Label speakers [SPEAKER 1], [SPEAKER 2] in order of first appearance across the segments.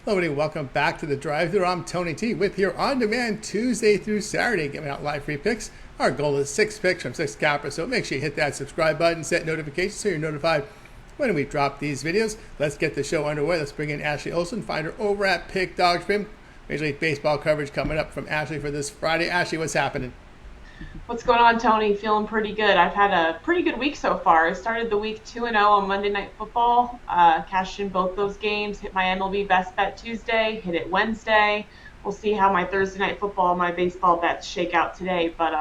[SPEAKER 1] Hello, everybody. Welcome back to the Drive Thru. I'm Tony T with your on-demand Tuesday through Saturday, giving out live free picks. Our goal is 6 picks from 6 cappers, so make sure you hit that subscribe button, set notifications so you're notified when we drop these videos. Let's get the show underway. Let's bring in Ashley Olsen, find her over at Pick Dog Stream. Major League Baseball coverage coming up from Ashley for this Friday. Ashley, what's happening?
[SPEAKER 2] What's going on, Tony? Feeling pretty good. I've had a pretty good week so far. I started the week 2-0 on Monday Night Football, cashed in both those games, hit my MLB best bet Tuesday, hit it Wednesday. We'll see how my Thursday Night Football and my baseball bets shake out today, but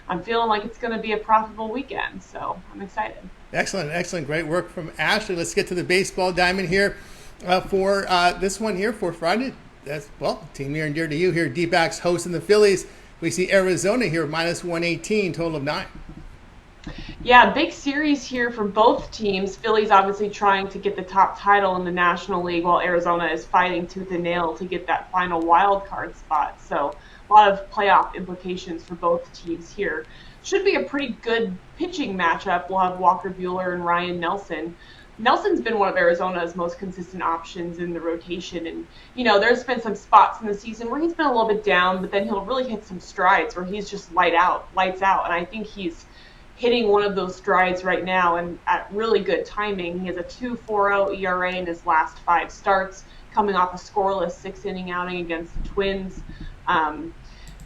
[SPEAKER 2] I'm feeling like it's going to be a profitable weekend, so I'm excited.
[SPEAKER 1] Excellent. Great work from Ashley. Let's get to the baseball diamond here for this one here for Friday. That's, well, team near and dear to you here. D-backs hosting the Phillies. We see Arizona here, minus 118, total of 9.
[SPEAKER 2] Yeah, big series here for both teams. Phillies obviously trying to get the top title in the National League, while Arizona is fighting tooth and nail to get that final wild card spot. So a lot of playoff implications for both teams here. Should be a pretty good pitching matchup. We'll have Walker Buehler and Ryan Nelson. Nelson's been one of Arizona's most consistent options in the rotation. And, you know, there's been some spots in the season where he's been a little bit down, but then he'll really hit some strides where he's just lights out. And I think he's hitting one of those strides right now and at really good timing. He has a 2.40 ERA in his last 5 starts, coming off a scoreless 6-inning outing against the Twins.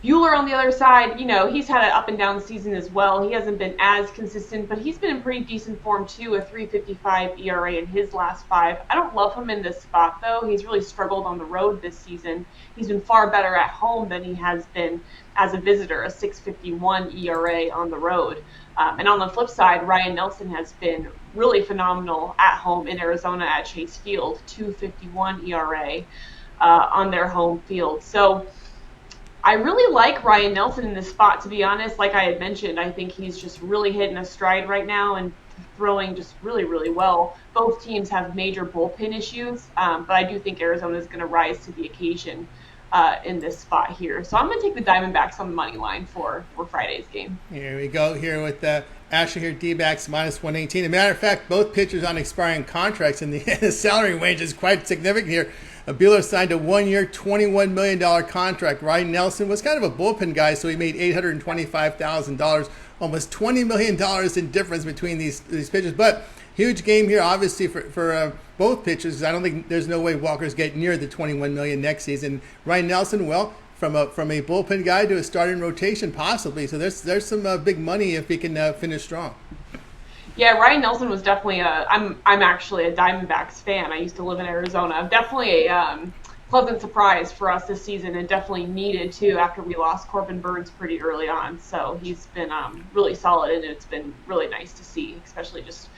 [SPEAKER 2] Buehler on the other side, you know, he's had an up and down season as well. He hasn't been as consistent, but he's been in pretty decent form too, a 3.55 ERA in his last 5. I don't love him in this spot though. He's really struggled on the road this season. He's been far better at home than he has been as a visitor, a 6.51 ERA on the road. And on the flip side, Ryan Nelson has been really phenomenal at home in Arizona at Chase Field, 2.51 ERA on their home field. So I really like Ryan Nelson in this spot, to be honest. Like I had mentioned, I think he's just really hitting a stride right now and throwing just really, really well. Both teams have major bullpen issues, but I do think Arizona is going to rise to the occasion in this spot here. So I'm going to take the Diamondbacks on the money line for Friday's game.
[SPEAKER 1] Here we go here with Ashley here, D-backs minus 118. As a matter of fact, both pitchers on expiring contracts, and the salary range is quite significant here. Buehler signed a 1-year, $21 million contract. Ryan Nelson was kind of a bullpen guy, so he made $825,000, almost $20 million in difference between these pitchers. But huge game here, obviously, for both pitchers. I don't think there's no way Walker's getting near the $21 million next season. Ryan Nelson, well, from a bullpen guy to a starting rotation, possibly. So there's some big money if he can finish strong.
[SPEAKER 2] Yeah, Ryan Nelson was definitely I'm actually a Diamondbacks fan. I used to live in Arizona. Definitely a pleasant surprise for us this season, and definitely needed too after we lost Corbin Burns pretty early on. So he's been really solid, and it's been really nice to see, especially just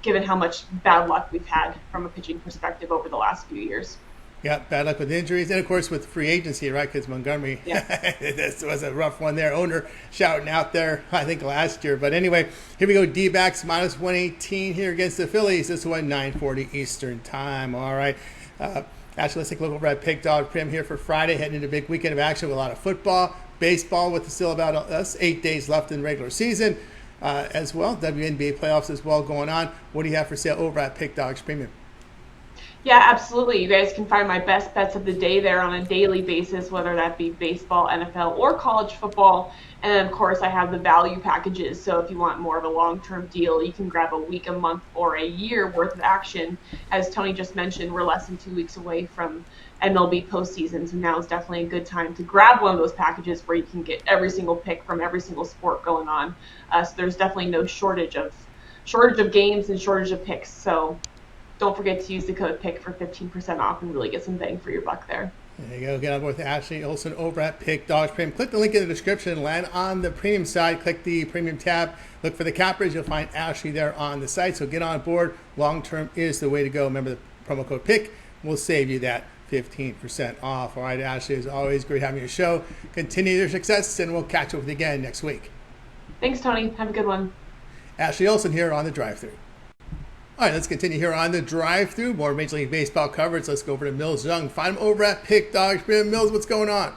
[SPEAKER 2] given how much bad luck we've had from a pitching perspective over the last few years.
[SPEAKER 1] Yeah, bad luck with injuries, and of course with free agency, right? Because Montgomery, yeah. This was a rough one there. Owner shouting out there, I think last year. But anyway, here we go. D-backs minus 118 here against the Phillies. This one 9:40 Eastern time. All right. Actually, let's take a look over at Pick Dog Prim here for Friday, heading into a big weekend of action with a lot of football, baseball with still about 8 days left in regular season as well. WNBA playoffs as well going on. What do you have for sale over at Pick Dogs Premium?
[SPEAKER 2] Yeah, absolutely. You guys can find my best bets of the day there on a daily basis, whether that be baseball, NFL, or college football. And then, of course, I have the value packages. So if you want more of a long-term deal, you can grab a week, a month, or a year worth of action. As Tony just mentioned, we're less than 2 weeks away from MLB postseason. So now is definitely a good time to grab one of those packages where you can get every single pick from every single sport going on. So there's definitely no shortage of games and shortage of picks. So don't forget to use the code PICK for 15% off and really get some bang for your buck there.
[SPEAKER 1] There you go. Get on board with Ashley Olsen over at Pick Dogs Premium. Click the link in the description. Land on the premium side. Click the premium tab. Look for the cappers. You'll find Ashley there on the site. So get on board. Long term is the way to go. Remember the promo code PICK will save you that 15% off. All right, Ashley, as always, great having you on the show. Continue your success, and we'll catch up with you again next week.
[SPEAKER 2] Thanks, Tony. Have a good one.
[SPEAKER 1] Ashley Olsen here on the Drive Thru. All right, let's continue here on the Drive Thru. More Major League Baseball coverage. Let's go over to Millz Young. Find him over at Pick Dogs. Millz, what's going on?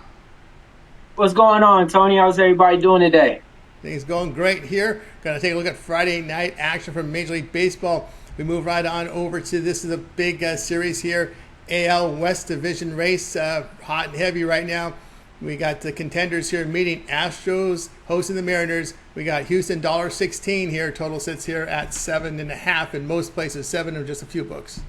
[SPEAKER 3] What's going on, Tony? How's everybody doing today?
[SPEAKER 1] Things going great here. Going to take a look at Friday night action from Major League Baseball. We move right on over to this is a big series here. AL West Division race, hot and heavy right now. We got the contenders here meeting. Astros hosting the Mariners. We got Houston $1.16 here. Total sits here at 7.5 in most places, 7 or just a few books.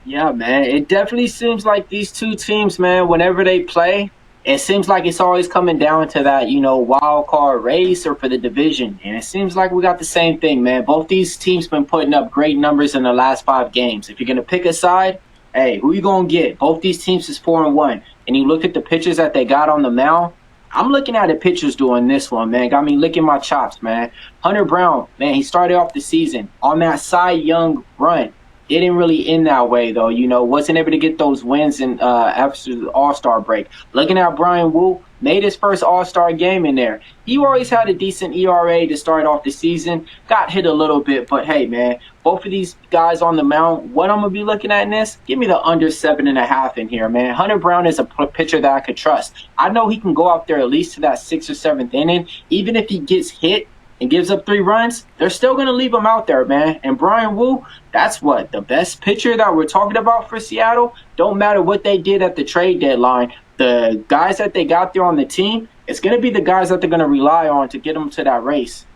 [SPEAKER 3] Yeah, man. It definitely seems like these two teams, man, whenever they play, it seems like it's always coming down to that, wild card race or for the division. And it seems like we got the same thing, man. Both these teams been putting up great numbers in the last 5 games. If you're going to pick a side, hey, who you going to get? Both these teams is 4-1. And you look at the pitchers that they got on the mound, I'm looking at the pitchers doing this one, man. Got me licking my chops, man. Hunter Brown, man, he started off the season on that Cy Young run. Didn't really end that way, though. Wasn't able to get those wins after the All-Star break. Looking at Brian Wu, made his first All-Star game in there. He always had a decent ERA to start off the season. Got hit a little bit, but hey, man, both of these guys on the mound, what I'm going to be looking at in this, give me the under 7.5 in here, man. Hunter Brown is a pitcher that I could trust. I know he can go out there at least to that 6th or 7th inning. Even if he gets hit and gives up 3 runs, they're still going to leave him out there, man. And Brian Wu, that's what, the best pitcher that we're talking about for Seattle? Don't matter what they did at the trade deadline. The guys that they got there on the team, it's going to be the guys that they're going to rely on to get them to that race.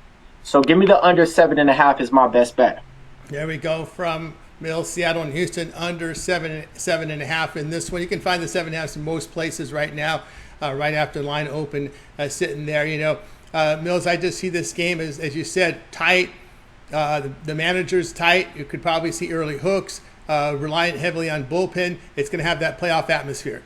[SPEAKER 3] So give me the under 7.5 is my best bet.
[SPEAKER 1] There we go from Millz, Seattle, and Houston, under 7.5 in this one. You can find the 7.5 in most places right now, right after line open, sitting there, Millz, I just see this game as you said, tight. The manager's tight. You could probably see early hooks, reliant heavily on bullpen. It's going to have that playoff atmosphere.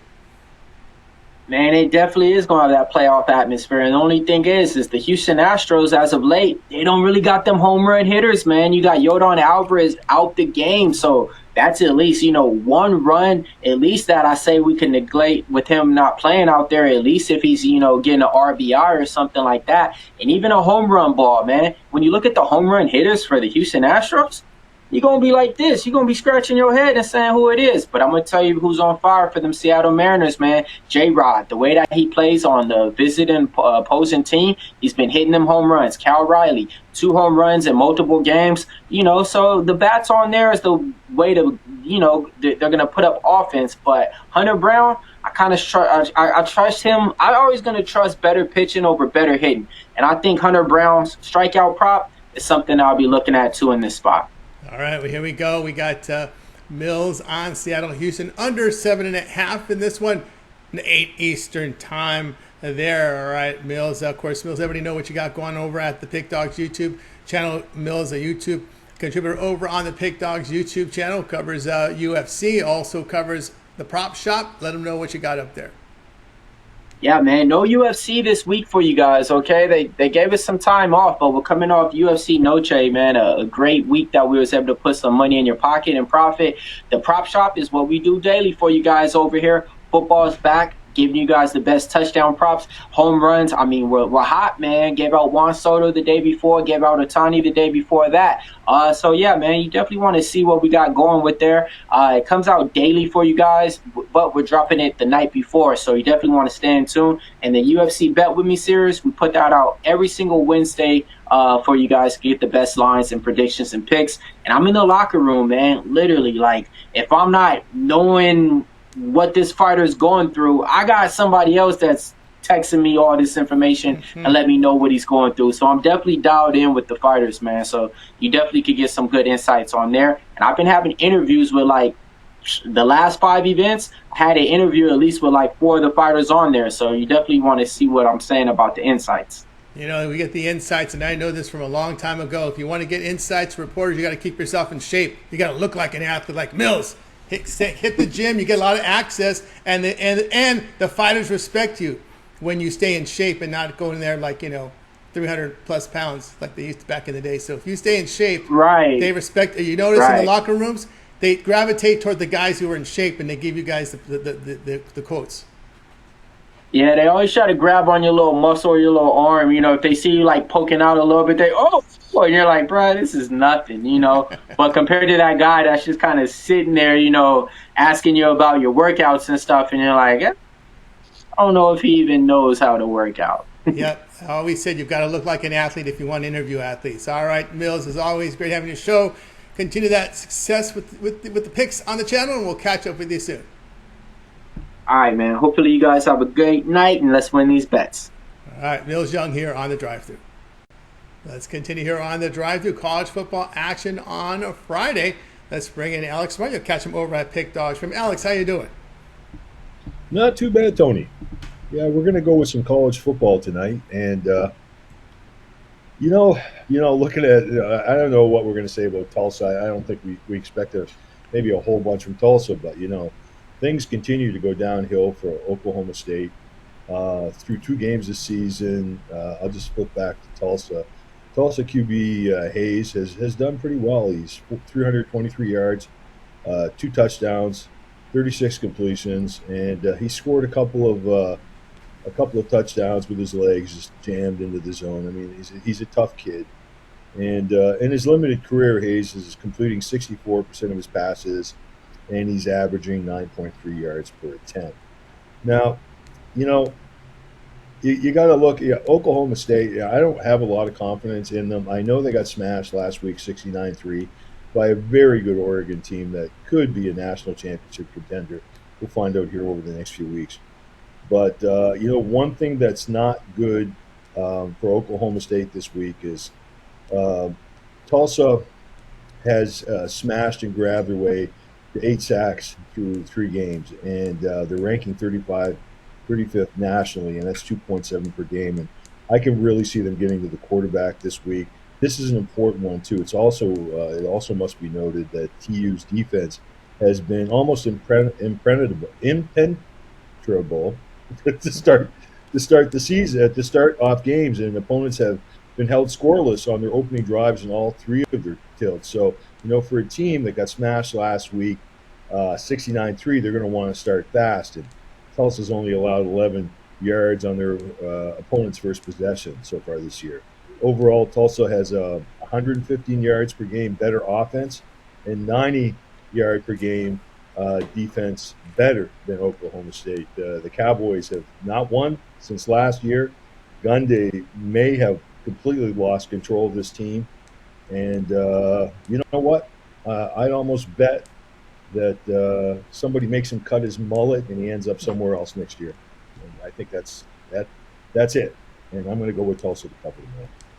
[SPEAKER 3] Man, it definitely is going to have that playoff atmosphere. And the only thing is the Houston Astros, as of late, they don't really got them home run hitters, man. You got Yordan Alvarez out the game. So that's at least, 1 run, at least that I say we can neglect with him not playing out there, at least if he's, getting an RBI or something like that. And even a home run ball, man. When you look at the home run hitters for the Houston Astros, you're going to be like this. You're going to be scratching your head and saying who it is. But I'm going to tell you who's on fire for them Seattle Mariners, man. J-Rod, the way that he plays on the visiting opposing team, he's been hitting them home runs. Cal Riley, 2 home runs in multiple games. So the bats on there is the way to, they're going to put up offense. But Hunter Brown, I kind of I trust him. I'm always going to trust better pitching over better hitting. And I think Hunter Brown's strikeout prop is something I'll be looking at, too, in this spot.
[SPEAKER 1] All right, well, here we go. We got Millz on Seattle, Houston, under 7.5 in this one, 8 Eastern time there. All right, Millz, of course, Millz, everybody know what you got going over at the Pick Dogs YouTube channel. Millz, a YouTube contributor over on the Pick Dogs YouTube channel, covers UFC, also covers the prop shop. Let them know what you got up there.
[SPEAKER 3] Yeah, man, no UFC this week for you guys, okay? They gave us some time off, but we're coming off UFC Noche, man, a great week that we was able to put some money in your pocket and profit. The prop shop is what we do daily for you guys over here. Football's back, giving you guys the best touchdown props, home runs. I mean, we're hot, man. Gave out Juan Soto the day before, gave out Ohtani the day before that. So, yeah, man, you definitely want to see what we got going with there. It comes out daily for you guys, but we're dropping it the night before, so you definitely want to stay in tune. And the UFC Bet With Me series, we put that out every single Wednesday for you guys to get the best lines and predictions and picks. And I'm in the locker room, man, literally. Like, if I'm not knowing what this fighter is going through, I got somebody else that's texting me all this information and let me know what he's going through. So I'm definitely dialed in with the fighters, man. So you definitely could get some good insights on there. And I've been having interviews with, like, the last 5 events. I had an interview at least with like 4 of the fighters on there. So you definitely want to see what I'm saying about the insights.
[SPEAKER 1] We get the insights, and I know this from a long time ago. If you want to get insights, reporters, you got to keep yourself in shape. You got to look like an athlete like Millz. Hit the gym, you get a lot of access, and the fighters respect you when you stay in shape and not go in there like 300 plus pounds like they used to back in the day. So if you stay in shape,
[SPEAKER 3] right,
[SPEAKER 1] they respect. You notice in the locker rooms, they gravitate toward the guys who are in shape, and they give you guys the quotes.
[SPEAKER 3] Yeah, they always try to grab on your little muscle or your little arm. If they see you like poking out a little bit, and you're like, bro, this is nothing, But compared to that guy that's just kind of sitting there, asking you about your workouts and stuff, and you're like, I don't know if he even knows how to work out.
[SPEAKER 1] Yep. I always said you've got to look like an athlete if you want to interview athletes. All right, Millz, as always, great having your show. continue that success with the picks on the channel, and we'll catch up with you soon.
[SPEAKER 3] All right, man. Hopefully you guys have a great night, and let's win these bets.
[SPEAKER 1] All right, Millz Young here on the Drive Thru. Let's continue here on the Drive Thru. College football action on a Friday. Let's bring in Alex Smart. You'll catch him over at Pick Dogs. From Alex, how you doing?
[SPEAKER 4] Not too bad, Tony. Yeah, we're going to go with some college football tonight, and looking at, I don't know what we're going to say about Tulsa. I don't think we expect maybe a whole bunch from Tulsa, but things continue to go downhill for Oklahoma State through 2 games this season. I'll just flip back to Tulsa. Tulsa QB Hayes has done pretty well. He's 323 yards, 2 touchdowns, 36 completions, and he scored a couple of touchdowns with his legs, just jammed into the zone. I mean, he's a tough kid. And in his limited career, Hayes is completing 64% of his passes, and he's averaging 9.3 yards per attempt. Now, you got to look at Oklahoma State. I don't have a lot of confidence in them. I know they got smashed last week, 69-3, by a very good Oregon team that could be a national championship contender. We'll find out here over the next few weeks. But, one thing that's not good for Oklahoma State this week is Tulsa has smashed and grabbed their way to 8 sacks through 3 games, and they're ranking 35th nationally, and that's 2.7 per game. And I can really see them getting to the quarterback this week. This is an important one too. It also must be noted that TU's defense has been almost impenetrable to start the season, to start off games, and opponents have been held scoreless on their opening drives in all 3 of their tilts. So, for a team that got smashed last week, 69-3, they're going to want to start fast. And Tulsa's only allowed 11 yards on their opponent's first possession so far this year. Overall, Tulsa has 115 yards per game better offense and 90 yard per game defense better than Oklahoma State. The Cowboys have not won since last year. Gundy may have completely lost control of this team. And you know what? I'd almost bet that somebody makes him cut his mullet and he ends up somewhere else next year. And I think that's it. And I'm going to go with Tulsa to cover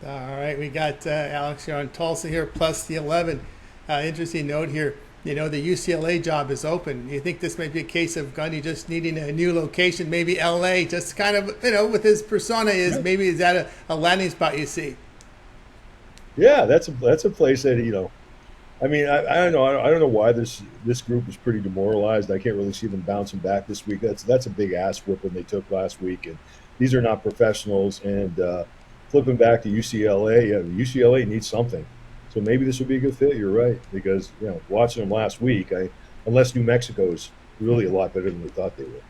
[SPEAKER 4] the
[SPEAKER 1] All right, we got Alex here on Tulsa here, plus the 11. Interesting note here. The UCLA job is open. You think this might be a case of Gundy just needing a new location, maybe LA, just kind of, with his persona maybe is that a landing spot you see?
[SPEAKER 4] Yeah, that's a place that, I mean, I don't know. I don't know why this group is pretty demoralized. I can't really see them bouncing back this week. That's a big ass whooping they took last week, and these are not professionals. And flipping back to UCLA, UCLA needs something. So maybe this would be a good fit. You're right, because watching them last week, unless New Mexico's really a lot better than we thought they were.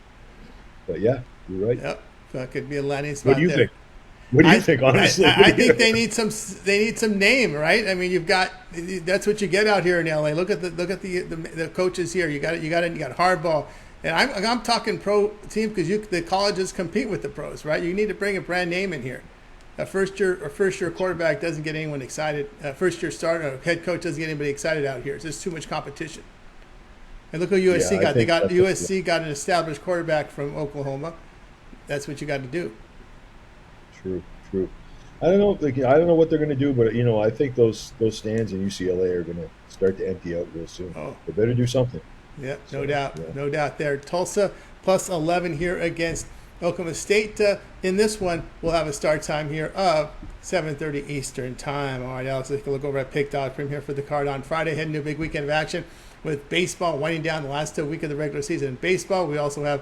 [SPEAKER 4] But yeah, you're right.
[SPEAKER 1] Yep, that could be a landing spot.
[SPEAKER 4] What do you think? What do you think, honestly?
[SPEAKER 1] I think they need some name, right? I mean, that's what you get out here in LA. Look at the coaches here. You got Hardball, and I'm talking pro team because the colleges compete with the pros, right? You need to bring a brand name in here. A first year quarterback doesn't get anyone excited. First year starter, head coach doesn't get anybody excited out here. It's just too much competition. And look what USC got. USC got an established quarterback from Oklahoma. That's what you got to do. True.
[SPEAKER 4] I don't know what they're going to do, but I think those stands in UCLA are going to start to empty out real soon.
[SPEAKER 1] Oh.
[SPEAKER 4] They better do something.
[SPEAKER 1] Yeah, no doubt there. Tulsa plus 11 here against Oklahoma State. In this one, we'll have a start time here of 7:30 Eastern time. All right, Alex, let's look over at Pick Dog from here for the card on Friday. Heading to a big weekend of action with baseball winding down the last week of the regular season in baseball. We also have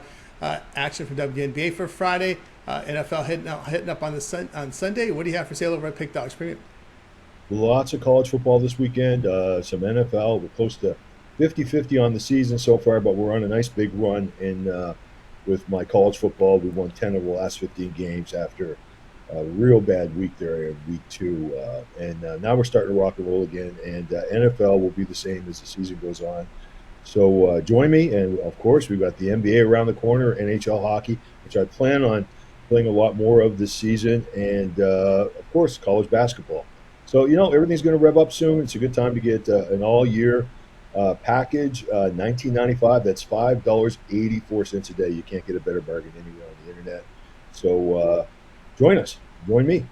[SPEAKER 1] action from WNBA for Friday. NFL hitting up on Sunday. What do you have for sale over at Pick Dogs Premium?
[SPEAKER 4] Lots of college football this weekend. Some NFL. We're close to 50-50 on the season so far, but we're on a nice big run with my college football. We won 10 of the last 15 games after a real bad week there in week 2. And now we're starting to rock and roll again. And NFL will be the same as the season goes on. So join me. And, of course, we've got the NBA around the corner, NHL hockey, which I plan on playing a lot more of this season. And, of course, college basketball. So, everything's going to rev up soon. It's a good time to get an all-year package, $19.95. That's $5.84 a day. You can't get a better bargain anywhere on the internet. So join us. Join me.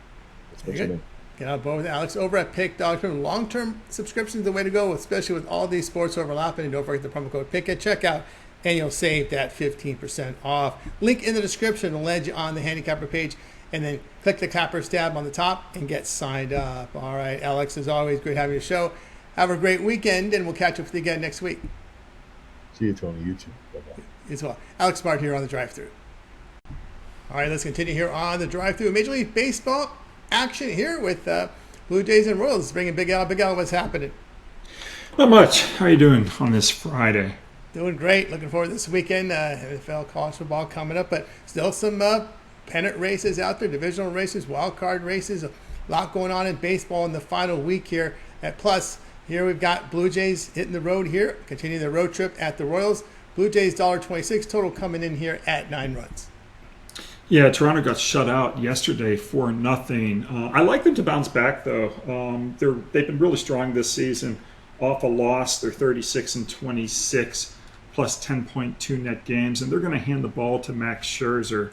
[SPEAKER 4] Let's make some money.
[SPEAKER 1] Get on board with Alex over at Pick Dogs. Long-term subscription is the way to go, especially with all these sports overlapping. And don't forget the promo code PICK at checkout, and you'll save that 15% off. Link in the description will lead you on the handicapper page, and then click the Cappers tab on the top and get signed up. All right, Alex, as always, great having you show. Have a great weekend, and we'll catch up with you again next week.
[SPEAKER 4] See you, Tony. You too. Bye-bye.
[SPEAKER 1] As well. Alex Smart here on the Drive Thru. All right, let's continue here on the Drive Thru. Major League Baseball action here with Blue Jays and Royals. Bringing Big Al. Big Al, what's happening?
[SPEAKER 5] Not much. How are you doing on this Friday?
[SPEAKER 1] Doing great. Looking forward to this weekend. NFL college football coming up, but still some pennant races out there, divisional races, wild card races. A lot going on in baseball in the final week here. Plus, here we've got Blue Jays hitting the road here, continuing their road trip at the Royals. Blue Jays $1.26 total coming in here at 9 runs.
[SPEAKER 5] Yeah, Toronto got shut out yesterday 4-0. I like them to bounce back though. They've been really strong this season. Off a loss, they're 36-26 plus 10.2 net games, and they're going to hand the ball to Max Scherzer.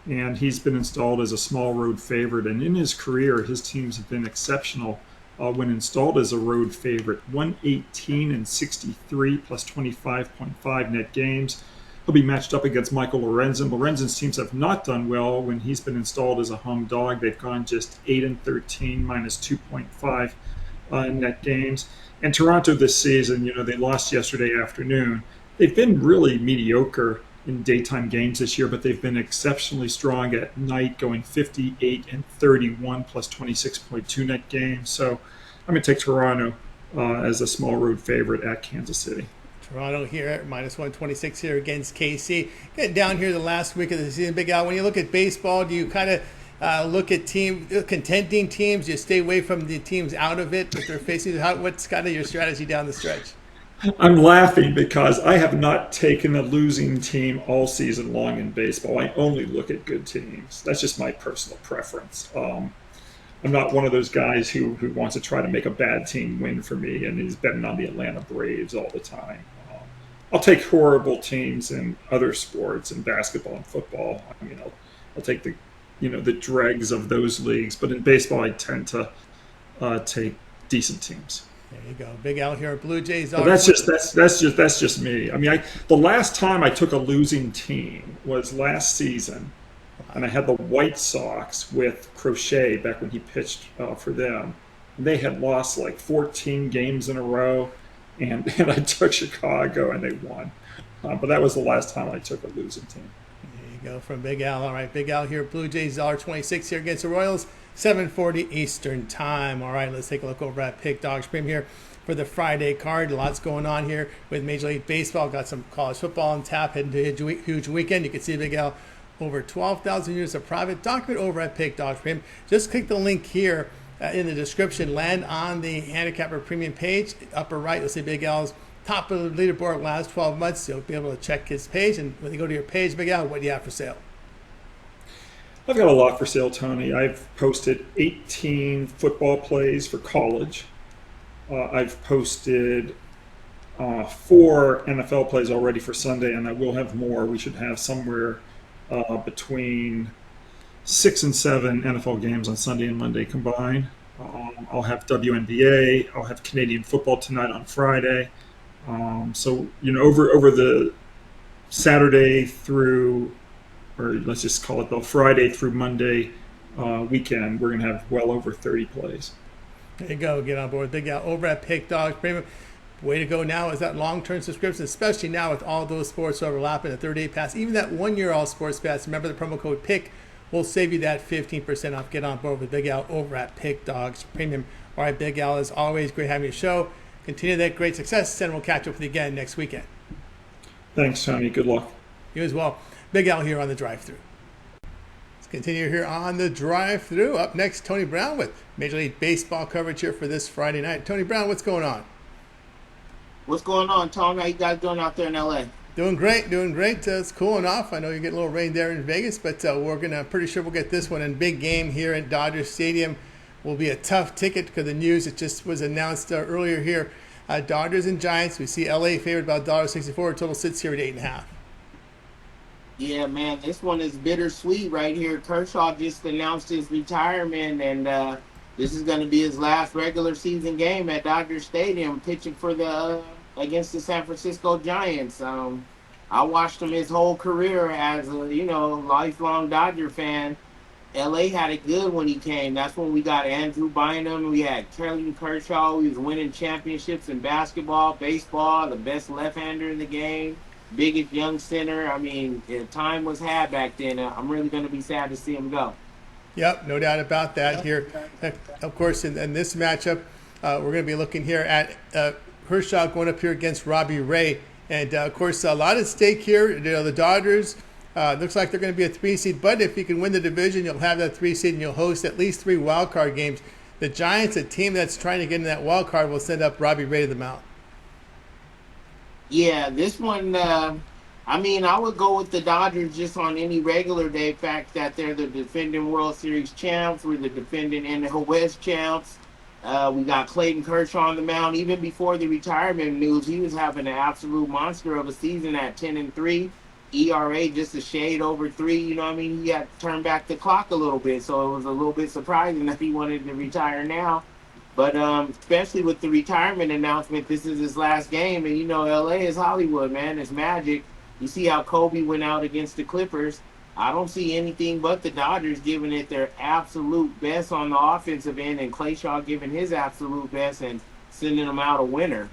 [SPEAKER 5] And he's been installed as a small road favorite. And in his career, his teams have been exceptional when installed as a road favorite. 118-63 plus 25.5 net games. He'll be matched up against Michael Lorenzen. Lorenzen's teams have not done well when he's been installed as a home dog. They've gone just 8-13 minus 2.5 net games. And Toronto this season, they lost yesterday afternoon. They've been really mediocre in daytime games this year, but they've been exceptionally strong at night, going 58-31 plus 26.2 net games. So I'm going to take Toronto as a small road favorite at Kansas City.
[SPEAKER 1] Toronto here at minus 126 here against KC. Getting down here the last week of the season, Big Al, when you look at baseball, do you kind of look at contending teams? Do you stay away from the teams out of it that they're facing? What's kind of your strategy down the stretch?
[SPEAKER 5] I'm laughing because I have not taken a losing team all season long in baseball. I only look at good teams. That's just my personal preference. I'm not one of those guys who wants to try to make a bad team win for me and is betting on the Atlanta Braves all the time. I'll take horrible teams in other sports, in basketball and football. I mean, I'll take the dregs of those leagues. But in baseball, I tend to take decent teams.
[SPEAKER 1] There you go, Big Al here. Blue Jays.
[SPEAKER 5] But that's just me. I mean, the last time I took a losing team was last season, and I had the White Sox with Crochet back when he pitched for them. And they had lost like 14 games in a row, and I took Chicago and they won. But that was the last time I took a losing team.
[SPEAKER 1] There you go from Big Al. All right, Big Al here. Blue Jays $1.26 here against the Royals. 7:40 Eastern time. All right, let's take a look over at Pick Dogs Premium here for the Friday card. Lots going on here with Major League Baseball. Got some college football on tap, heading to a huge weekend. You can see Big Al over 12,000 units of private document over at Pick Dogs Premium. Just click the link here in the description. Land on the handicapper premium page. Upper right, you'll see Big Al's top of the leaderboard last 12 months. You'll be able to check his page. And when you go to your page, Big Al, what do you have for sale?
[SPEAKER 5] I've got a lot for sale, Tony. I've posted 18 football plays for college. I've posted 4 NFL plays already for Sunday, and I will have more. We should have somewhere between 6 and 7 NFL games on Sunday and Monday combined. I'll have WNBA. I'll have Canadian football tonight on Friday. So over the Saturday through, or let's just call it the Friday through Monday weekend, we're going to have well over 30 plays.
[SPEAKER 1] There you go. Get on board. Big Al over at Pick Dogs Premium. Way to go now is that long-term subscription, especially now with all those sports overlapping, the 30-day pass, even that 1-year all sports pass. Remember the promo code PICK will save you that 15% off. Get on board with Big Al over at Pick Dogs Premium. All right, Big Al, as always, great having you show. Continue that great success, and we'll catch up with you again next weekend.
[SPEAKER 5] Thanks, Tony. Good luck.
[SPEAKER 1] You as well. Big Al here on the Drive Thru. Let's continue here on the Drive Thru. Up next, Tony Brown with Major League Baseball coverage here for this Friday night. Tony Brown, what's going on?
[SPEAKER 6] What's going on, Tom? How you guys doing out there in LA?
[SPEAKER 1] Doing great. It's cooling off. I know you get a little rain there in Vegas, but pretty sure we'll get this one in big game here at Dodger Stadium will be a tough ticket because the news, it just was announced earlier here. Dodgers and Giants, we see LA favored about $1.64. Total sits here at 8.5.
[SPEAKER 6] Yeah, man, this one is bittersweet right here. Kershaw just announced his retirement, and this is going to be his last regular season game at Dodger Stadium, pitching for the against the San Francisco Giants. I watched him his whole career as a lifelong Dodger fan. LA had it good when he came. That's when we got Andrew Bynum. We had Clayton Kershaw. He was winning championships in basketball, baseball, the best left-hander in the game, biggest young center. I mean, time was had back then. I'm really going to be sad to see him go.
[SPEAKER 1] Yep, no doubt about that here. Of course, in this matchup, we're going to be looking here at Kershaw going up here against Robbie Ray. And, of course, a lot at stake here. The Dodgers, looks like they're going to be a 3 seed. But if you can win the division, you'll have that 3 seed and you'll host at least 3 wild card games. The Giants, a team that's trying to get in that wild card, will send up Robbie Ray to the mound.
[SPEAKER 6] Yeah, this one, I would go with the Dodgers just on any regular day fact that they're the defending World Series champs. We're the defending NL West champs. We got Clayton Kershaw on the mound. Even before the retirement news, he was having an absolute monster of a season at 10-3. ERA just a shade over 3. He had to turn back the clock a little bit, so it was a little bit surprising that he wanted to retire now. But especially with the retirement announcement, this is his last game. And, LA is Hollywood, man. It's magic. You see how Kobe went out against the Clippers. I don't see anything but the Dodgers giving it their absolute best on the offensive end, and Kershaw giving his absolute best and sending them out a winner.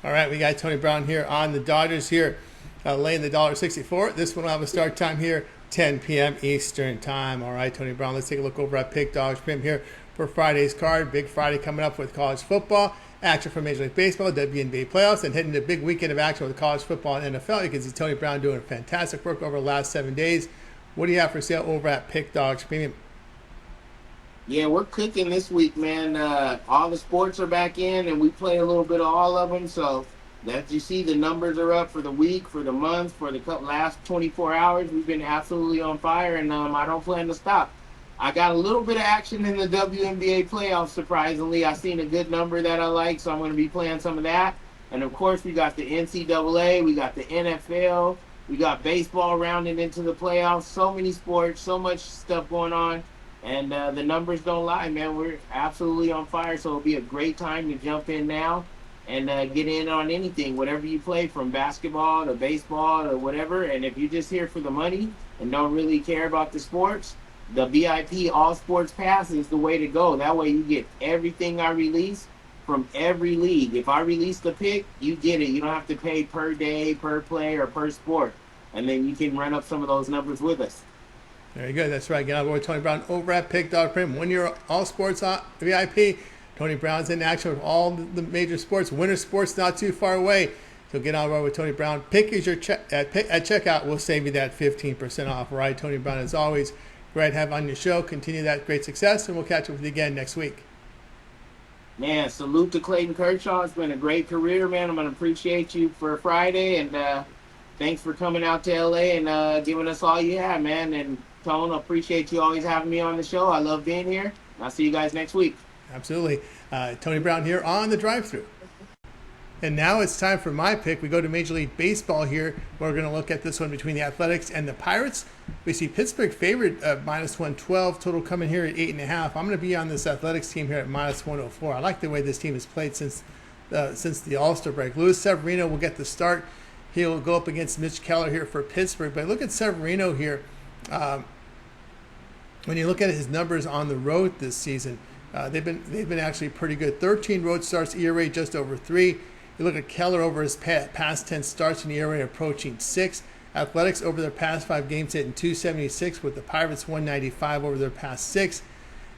[SPEAKER 1] All right, we got Tony Brown here on the Dodgers here, laying the $1.64. This one will have a start time here, 10 p.m. Eastern time. All right, Tony Brown, let's take a look over at Pick Dogs Prim here for Friday's card. Big Friday coming up with college football, action for Major League Baseball, WNBA playoffs, and heading to a big weekend of action with college football and NFL. You can see Tony Brown doing fantastic work over the last 7 days. What do you have for sale over at Pick Dogs Premium?
[SPEAKER 6] Yeah, we're cooking this week, man. All the sports are back in, and we play a little bit of all of them. So that you see, the numbers are up for the week, for the month, for the last 24 hours. We've been absolutely on fire, and I don't plan to stop. I got a little bit of action in the WNBA playoffs, surprisingly. I seen a good number that I like, so I'm going to be playing some of that. And, of course, we got the NCAA, we got the NFL, we got baseball rounding into the playoffs. So many sports, so much stuff going on. And the numbers don't lie, man. We're absolutely on fire, so it'll be a great time to jump in now and get in on anything, whatever you play, from basketball to baseball to whatever. And if you're just here for the money and don't really care about the sports, the VIP All Sports Pass is the way to go. That way you get everything I release from every league. If I release the pick, you get it. You don't have to pay per day, per play, or per sport. And then you can run up some of those numbers with us.
[SPEAKER 1] Very good. That's right. Get on board with Tony Brown over at Pick Dog Prim. 1 year All Sports VIP. Tony Brown's in action with all the major sports. Winter sports not too far away. So get on board with Tony Brown. Pick is your at checkout. We'll save you that 15% off. All right, Tony Brown, as always, great to have on your show. Continue that great success, and we'll catch up with you again next week.
[SPEAKER 6] Man, salute to Clayton Kershaw. It's been a great career, man. I'm going to appreciate you for Friday, and thanks for coming out to LA and giving us all you have, man. And Tone, I appreciate you always having me on the show. I love being here. I'll see you guys next week.
[SPEAKER 1] Absolutely. Tony Brown here on the Drive Thru. And now it's time for my pick. We go to Major League Baseball here. We're going to look at this one between the Athletics and the Pirates. We see Pittsburgh favored minus 112. Total coming here at 8.5. I'm going to be on this Athletics team here at minus 104. I like the way this team has played since the All-Star break. Luis Severino will get the start. He'll go up against Mitch Keller here for Pittsburgh. But look at Severino here. When you look at his numbers on the road this season, they've been actually pretty good. 13 road starts, ERA just over 3. You look at Keller over his past 10 starts, and ERA approaching 6. Athletics over their past 5 games hitting 276, with the Pirates 195 over their past 6.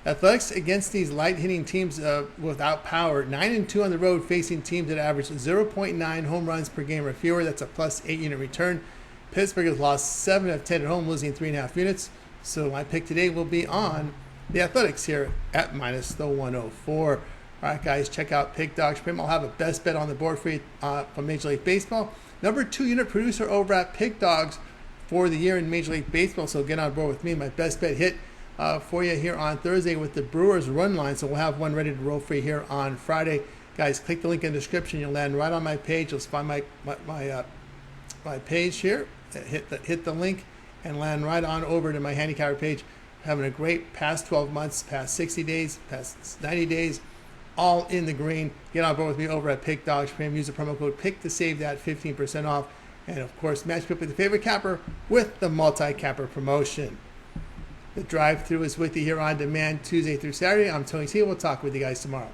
[SPEAKER 1] Athletics against these light hitting teams without power, 9-2 on the road, facing teams that average 0.9 home runs per game or fewer. That's a plus 8 unit return. Pittsburgh has lost 7 of 10 at home, losing 3.5 units. So my pick today will be on the Athletics here at minus the 104. All right, guys, check out Pick Dogs Prim. I'll have a best bet on the board for you from Major League Baseball. Number 2 unit producer over at Pick Dogs for the year in Major League Baseball. So get on board with me. My best bet hit for you here on Thursday with the Brewers run line. So we'll have one ready to roll for you here on Friday. Guys, click the link in the description. You'll land right on my page. You'll find my page here. Hit the link and land right on over to my handicapper page. Having a great past 12 months, past 60 days, past 90 days, all in the green. Get on board with me over at Pick Dogs Premium. Use the promo code PICK to save that 15% off. And of course, match up with your favorite capper with the multi-capper promotion. The Drive Thru is with you here on demand Tuesday through Saturday. I'm Tony T. We'll talk with you guys tomorrow.